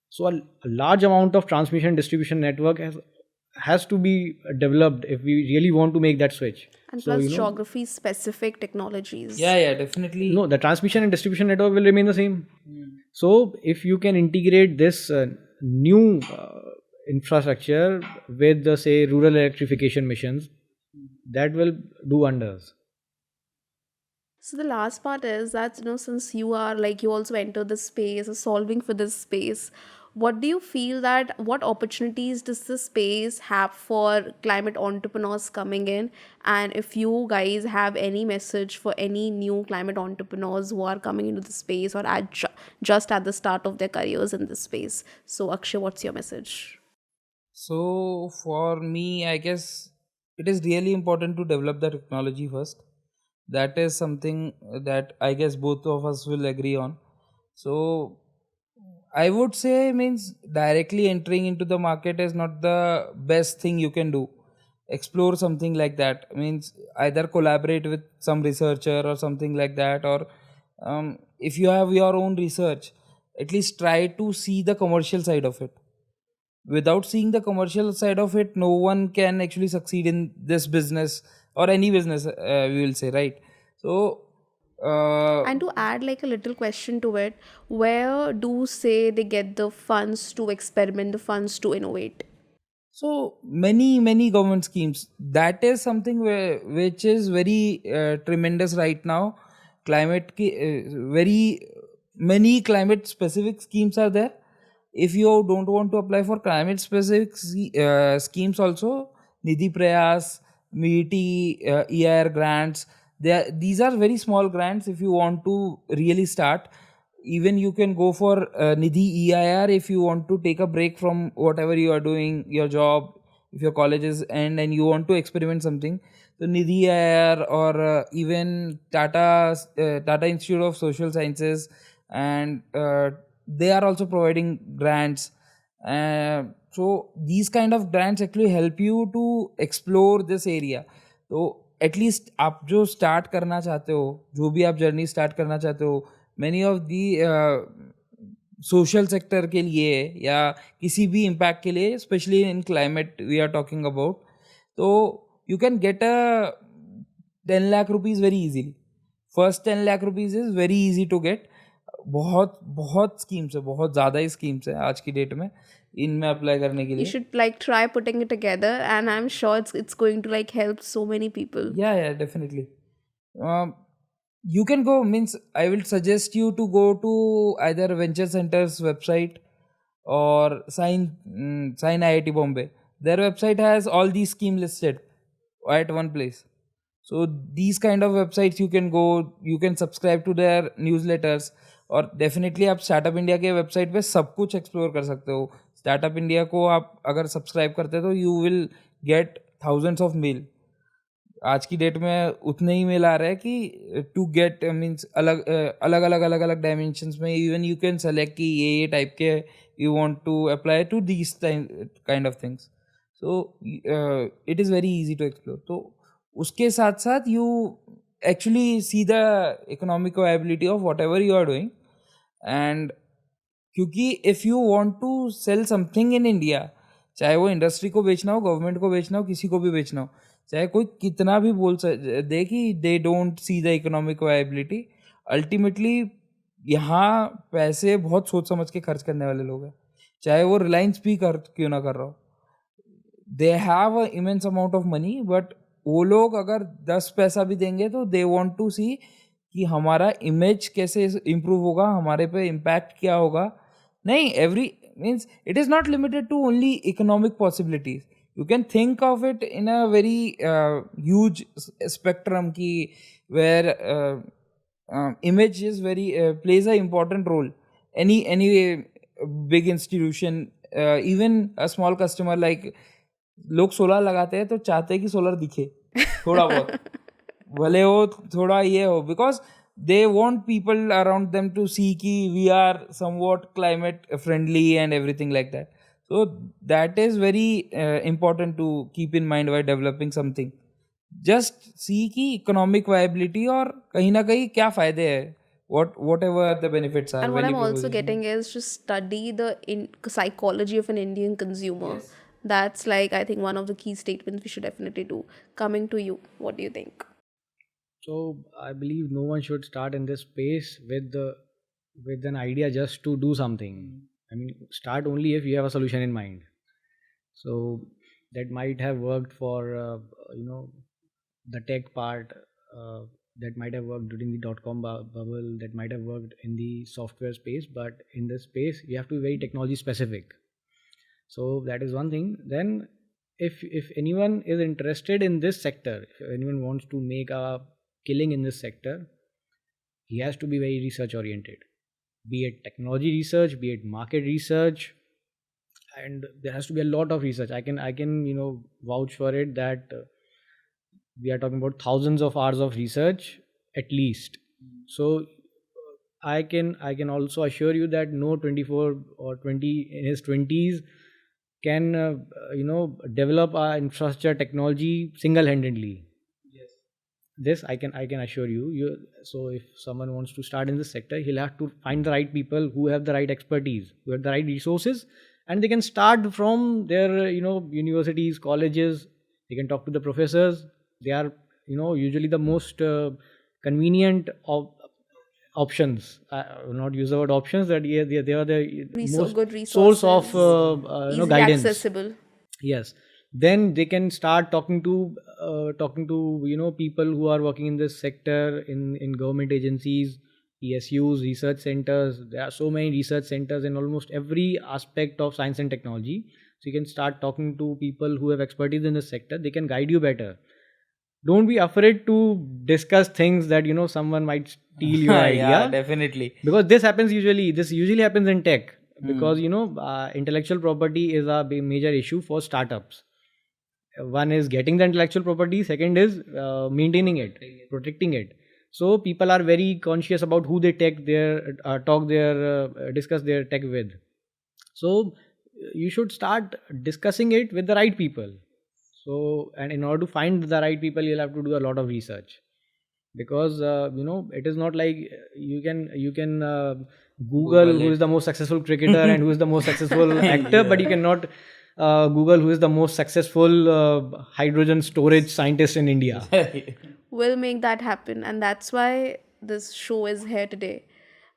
So a large amount of transmission distribution network has to be developed if we really want to make that switch. And So, plus geography specific technologies. Yeah, definitely. No, the transmission and distribution network will remain the same. So if you can integrate this new infrastructure with the say rural electrification missions, that will do wonders. So the last part is that, since you are like, you also enter this space, solving for this space, what do you feel that, what opportunities does this space have for climate entrepreneurs coming in? And if you guys have any message for any new climate entrepreneurs who are coming into the space or just at the start of their careers in this space. So Akshay, what's your message? So for me, I guess it is really important to develop the technology first. That is something that I guess both of us will agree on. So I would say means directly entering into the market is not the best thing you can do. Explore something like that, means either collaborate with some researcher or something like that, or if you have your own research, at least try to see the commercial side of it. Without seeing the commercial side of it, no one can actually succeed in this business or any business, we will say, right? So And to add like a little question to it, where do say they get the funds to experiment, the funds to innovate? so many government schemes, that is something which is very tremendous right now. Very many climate specific schemes are there. If you don't want to apply for climate specific schemes also, Nidhi Prayas, MET, EIR grants, these are very small grants. If you want to really start, even you can go for Nidhi EIR if you want to take a break from whatever you are doing, your job, if your college is end and you want to experiment something. So Nidhi EIR, or even Tata Institute of Social Sciences, and they are also providing grants. So these kind of grants actually help you to explore this area. तो at least आप जो start करना चाहते हो, जो भी आप journey start करना चाहते हो, many of the social sector के लिए या किसी भी इम्पैक्ट के लिए, specially in climate we are talking about, तो you can get a 10 lakh rupees very easily. First 10 lakh rupees is very easy to get. बहुत बहुत स्कीम्स है, बहुत ज़्यादा ही स्कीम्स है आज की डेट में इनमें अप्लाई करने के You लिए. should like try putting it together, and I'm sure it's going to like help so many people. Yeah, definitely. You can go, means I will suggest you to go to either Venture Center's website or Sign IIT Bombay. Their website has all these schemes listed at one place. So these kind of websites you can go, you can subscribe to their newsletters, और definitely आप startup India के website पे सब कुछ explore कर सकते हो. Startup India को आप अगर सब्सक्राइब करते हो तो you will get thousands of male. आज की डेट में उतने ही मेल आ रहे हैं कि टू गेट मीन्स अलग अलग डायमेंशंस में. इवन यू कैन सेलेक्ट कि ये टाइप के you want to apply to these kind of things. So it is very easy to explore. तो उसके साथ साथ you actually see the economic viability of whatever you are doing. And क्योंकि if you want to sell something in India, चाहे वो industry को बेचना हो, गवर्नमेंट को बेचना हो, किसी को भी बेचना हो, चाहे कोई कितना भी बोल दे कि they don't see the economic viability, ultimately यहाँ पैसे बहुत सोच समझ के खर्च करने वाले लोग हैं. चाहे वो रिलायंस भी क्यों ना कर रहा हो, they have a immense amount of money, but वो लोग अगर 10 पैसा भी देंगे तो दे वांट टू सी कि हमारा इमेज कैसे इम्प्रूव होगा, हमारे पे इम्पैक्ट क्या होगा. नहीं, every means it is not limited to only economic possibilities. You can think of it in a very huge spectrum ki where image is very plays an important role. Any big institution, even a small customer, like लोग solar लगाते हैं तो चाहते हैं कि solar दिखे थोड़ा बहुत, भले वो थोड़ा ये हो, because they want people around them to see ki we are somewhat climate friendly and everything like that. So that is very important to keep in mind while developing something. Just see ki economic viability और कहीं ना कहीं क्या फायदे है, whatever the benefits are. And what I'm value also proposition. getting is to study the psychology of an Indian consumer. Yes. That's like, I think, one of the key statements we should definitely do. Coming to you, what do you think? So I believe no one should start in this space with an idea just to do something. I mean, start only if you have a solution in mind. So that might have worked for the tech part, that might have worked during the dot-com bubble, that might have worked in the software space, but in this space you have to be very technology specific. So that is one thing. Then if anyone is interested in this sector, if anyone wants to make a killing in this sector, he has to be very research oriented, be it technology research, be it market research, and there has to be a lot of research. I can vouch for it that we are talking about thousands of hours of research at least. So I can also assure you that no 24 or 20 in his 20s can develop our infrastructure technology single-handedly. This I can assure you. So if someone wants to start in this sector, he'll have to find the right people who have the right expertise, who have the right resources, and they can start from their universities, colleges. They can talk to the professors. They are usually the most convenient options. I will not use the word options. That they are the most Good source of resources, easily guidance. accessible. Yes, then they can start talking to people who are working in this sector, in government agencies, PSUs, research centers. There are so many research centers in almost every aspect of science and technology. So you can start talking to people who have expertise in this sector. They can guide you better. Don't be afraid to discuss things that someone might steal your Yeah, idea, definitely. because this usually happens in tech, because intellectual property is a major issue for startups. One is getting the intellectual property, second is maintaining it, protecting it. So people are very conscious about who they discuss their tech with. So you should start discussing it with the right people. So, and in order to find the right people, you'll have to do a lot of research, because it is not like you can Google who is the most successful cricketer and who is the most successful actor, but you cannot Google who is the most successful hydrogen storage scientist in India. We'll make that happen, and that's why this show is here today.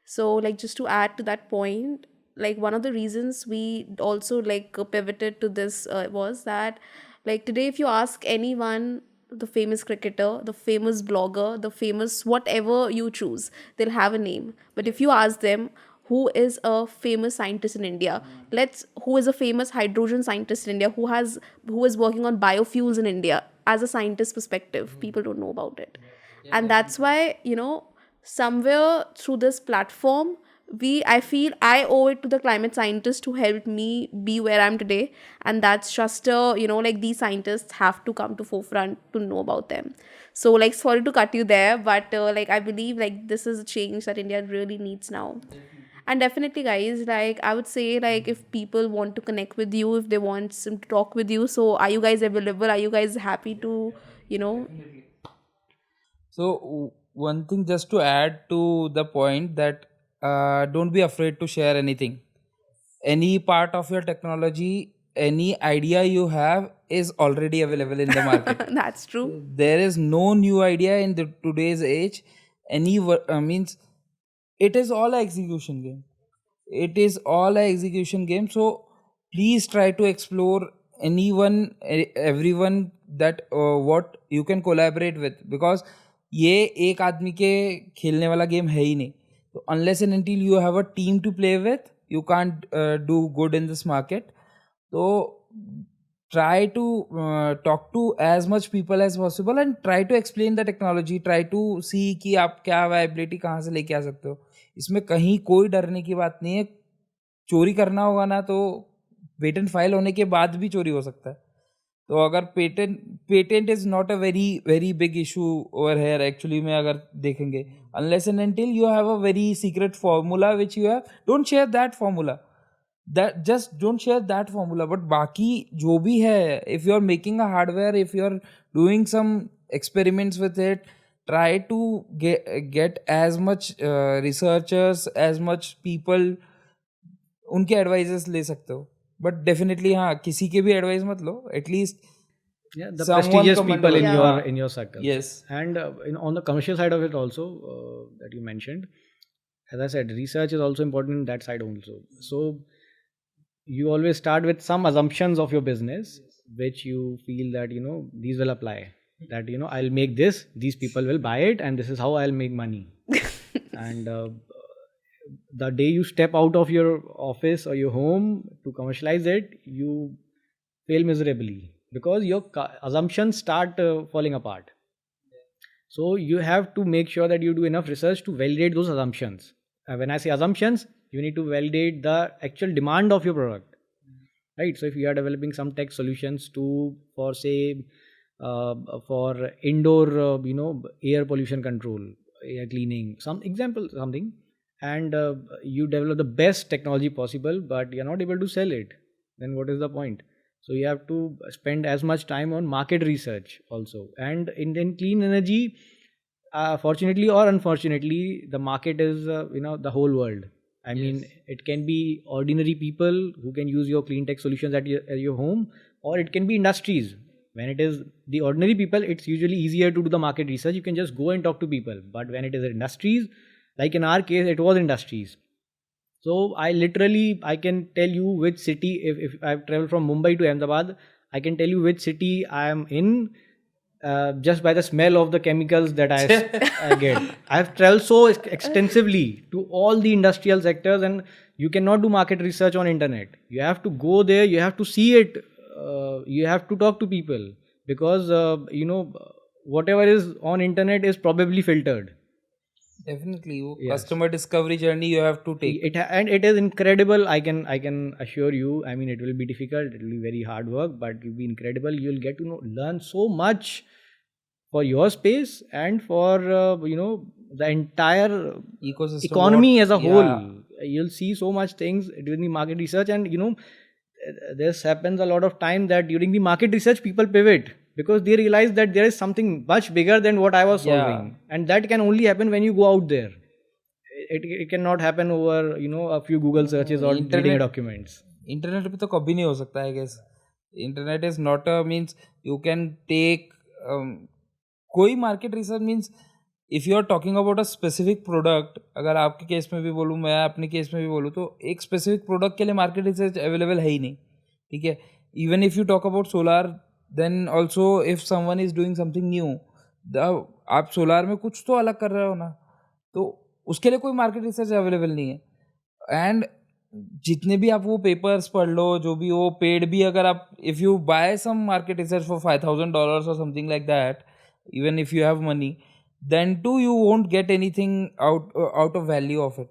So like, just to add to that point, like one of the reasons we also like pivoted to this was that, like, today if you ask anyone, the famous cricketer, the famous blogger, the famous whatever you choose, they'll have a name. But if you ask them who is a famous scientist in India, who is a famous hydrogen scientist in India, who is working on biofuels in India, as a scientist perspective, people don't know about it. And that's why, somewhere through this platform, I feel I owe it to the climate scientists to help me be where I'm today. And that's just like, these scientists have to come to forefront to know about them. So like, sorry to cut you there, but like, I believe like this is a change that India really needs now. And definitely, guys, like, I would say, like, if people want to connect with you, if they want some to talk with you, so are you guys available? Are you guys happy to, you know So one thing just to add to the point, that don't be afraid to share anything. Any part of your technology, any idea you have is already available in the market. that's true. There is no new idea in the today's age. Means it is all a execution game. It is all a execution game. So please try to explore everyone, that what you can collaborate with, because ये एक आदमी के खेलने वाला game है ही नहीं. तो unless and until you have a team to play with, you can't do good in this market. So try to talk to as much people as possible and try to explain the technology. Try to see कि आप क्या viability कहाँ से लेके आ सकते हो. इसमें कहीं कोई डरने की बात नहीं है. चोरी करना होगा ना, तो पेटेंट फाइल होने के बाद भी चोरी हो सकता है. तो अगर patent is not a very very big issue over here actually में, अगर देखेंगे, unless and until you have a very secret formula which you have, don't share that formula, that just don't share that formula. But बाकी जो भी है, if you are making a hardware, if you are doing some experiments with it, try to get as much researchers, as much people, उनके advises ले सकते हो. But definitely हाँ, किसी के भी एडवाइस मत लो, at least the prestigious people in Yeah. your circle. Yes. And on the commercial side of it also, that you mentioned, as I said, research is also important in that side also. So you always start with some assumptions of your business, which you feel that these will apply, that I'll make this, these people will buy it, and this is how I'll make money. And the day you step out of your office or your home to commercialize it, you fail miserably, because your assumptions start falling apart. So you have to make sure that you do enough research to validate those assumptions. When I say assumptions, you need to validate the actual demand of your product, right? So if you are developing some tech solutions for say for indoor air pollution control, air cleaning, some example, something, and you develop the best technology possible, but you're not able to sell it, then what is the point? So you have to spend as much time on market research also. And in clean energy, fortunately or unfortunately, the market is the whole world. I mean, it can be ordinary people who can use your clean tech solutions at your home, or it can be industries When it is the ordinary people, it's usually easier to do the market research. You can just go and talk to people. But when it is industries, like in our case, it was industries. So I can tell you which city, if I've traveled from Mumbai to Ahmedabad, I can tell you which city I am in just by the smell of the chemicals that I get. I have traveled so extensively to all the industrial sectors, and you cannot do market research on internet. You have to go there, you have to see it, you have to talk to people, because whatever is on internet is probably filtered. Definitely, Yes. customer discovery journey you have to take. And it is incredible. I can assure you. I mean, it will be difficult. It will be very hard work, but it will be incredible. You will get to learn so much for your space and for the entire Ecosystem. economy as a whole. Yeah. You'll see so much things during the market research, and this happens a lot of time that during the market research people pivot because they realize that there is something much bigger than what I was solving, and that can only happen when you go out there. It cannot happen over a few Google searches or reading documents. Internet पे तो कभी नहीं हो सकता है guess. Internet is not a means you can take कोई market research means if you are talking about a specific product. अगर आपके केस में भी बोलूँ, मैं अपने केस में भी बोलूँ, तो एक स्पेसिफिक प्रोडक्ट के लिए मार्केट रिसर्च अवेलेबल है ही नहीं. ठीक है. Even if you talk about solar, then also if someone is doing something new, आप सोलार में कुछ तो अलग कर रहे हो ना, तो उसके लिए कोई मार्केट रिसर्च अवेलेबल नहीं है. एंड जितने भी आप वो पेपर्स पढ़ लो, जो भी वो पेड भी, अगर आप if you buy some market research for $5,000 और something like that, even if you have money, then too you won't get anything out of value of it.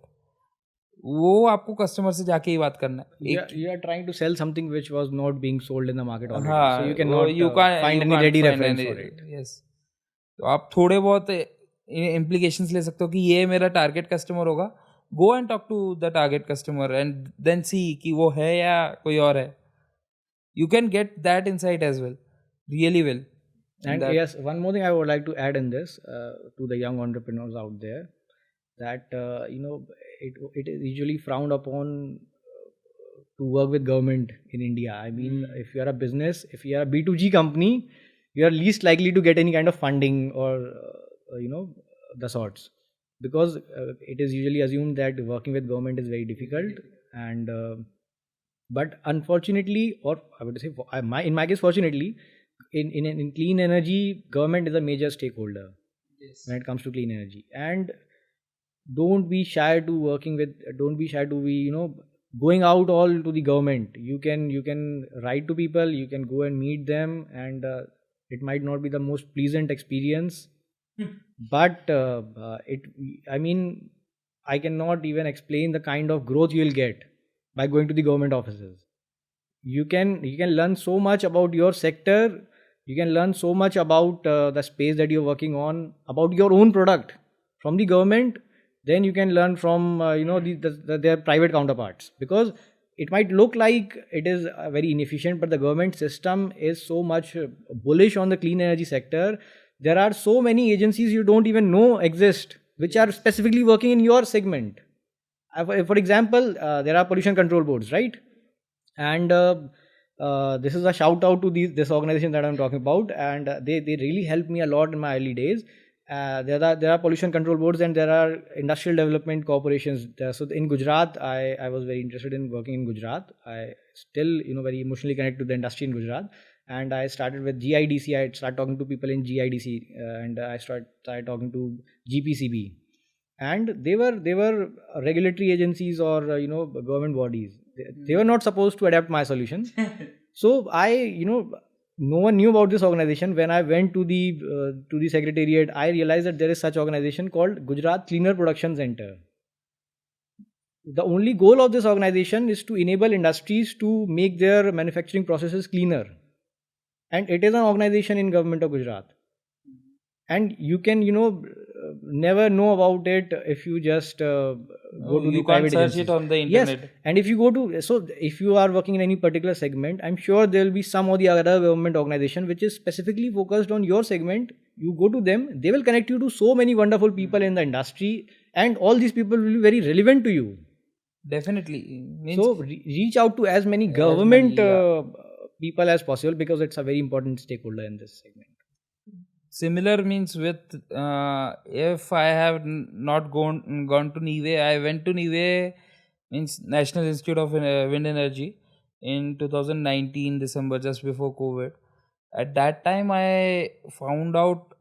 वो आपको कस्टमर से जाके ही बात करना है. You are trying to sell something which was not being sold in the market already. हाँ, So you cannot find any ready reference for it. Yes. तो आप थोड़े बहुत implications ले सकते हो कि ये मेरा टारगेट कस्टमर होगा. Go and talk to the target customer and then see कि वो है या कोई और है. You can get that insight as well. Really well. And yes, one more thing I would like to add in this to the young entrepreneurs out there, that it is usually frowned upon to work with government in India. I mean, if you are a business, if you are a B2G company, you are least likely to get any kind of funding or the sorts, because it is usually assumed that working with government is very difficult. And but unfortunately, or I would say in my case fortunately, in clean energy, government is a major stakeholder. Yes. When it comes to clean energy. And don't be shy to be going out all to the government. You can write to people, you can go and meet them, and it might not be the most pleasant experience, but I cannot even explain the kind of growth you will get by going to the government offices. You can learn so much about your sector. You can learn so much about the space that you're working on, about your own product from the government. Then you can learn from their private counterparts, because it might look like it is very inefficient, but the government system is so much bullish on the clean energy sector. There are so many agencies you don't even know exist, which are specifically working in your segment. For example, there are pollution control boards, right? And this is a shout out to this organization that I'm talking about, and they really helped me a lot in my early days. There are pollution control boards, and there are industrial development corporations. So in Gujarat, I was very interested in working in Gujarat. I still very emotionally connected to the industry in Gujarat, and I started with GIDC. I started talking to people in GIDC, and I started talking to GPCB, and they were regulatory agencies or government bodies. They were not supposed to adapt my solution. So no one knew about this organization. When I went to the secretariat, I realized that there is such organization called Gujarat Cleaner Production Center. The only goal of this organization is to enable industries to make their manufacturing processes cleaner. And it is an organization in government of Gujarat. And you can never know about it if you just go to the private agencies. You can't search it on the internet. Yes, and if you are working in any particular segment, I'm sure there will be some or the other government organization which is specifically focused on your segment. You go to them, they will connect you to so many wonderful people in the industry, and all these people will be very relevant to you. Definitely. So reach out to as many government people as possible, because it's a very important stakeholder in this segment. Similar means with if I have not gone to NIWE, I went to NIWE, means National Institute of Wind Energy, in 2019 December, just before COVID. At that time, I found out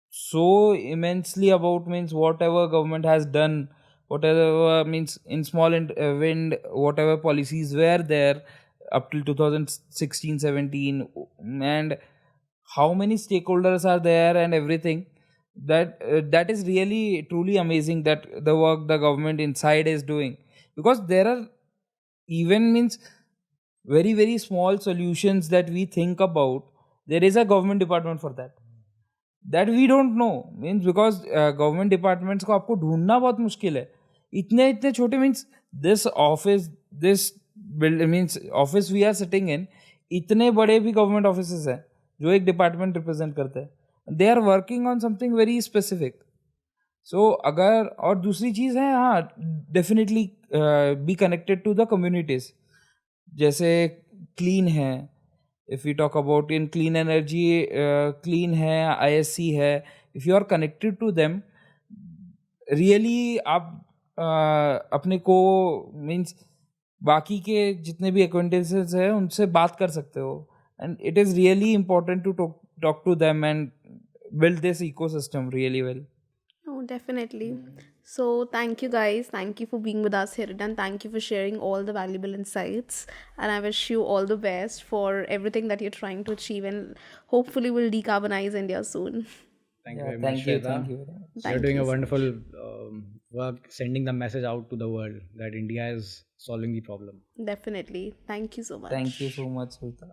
so immensely about means whatever government has done, whatever means in small wind, whatever policies were there up till 2016-17, and how many stakeholders are there and everything. That is really truly amazing, that the work the government inside is doing, because there are even means very very small solutions that we think about. There is a government department for that we don't know, means because government departments को आपको ढूंढना बहुत मुश्किल है. इतने इतने छोटे means this office, this build means office we are sitting in, इतने बड़े भी government offices हैं जो एक department represent करते हैं. They are working on something very specific. So अगर और दूसरी चीज़ है, हाँ definitely be connected to the communities. जैसे clean है, if we talk about in clean energy, clean है, ISC है, if you are connected to them, really आप अपने को means बाकी के जितने भी acquaintances हैं उनसे बात कर सकते हो, and it is really important to talk to them and build this ecosystem really well. Oh, definitely. So, thank you guys. Thank you for being with us here, and thank you for sharing all the valuable insights. And I wish you all the best for everything that you're trying to achieve, and hopefully, we'll decarbonize India soon. Thank you Yeah, very much, thank you, Shweta. thank you very much. You're Thank doing you a so wonderful work, sending the message out to the world that India is solving the problem. Definitely. Thank you so much. Thank you so much, Shweta.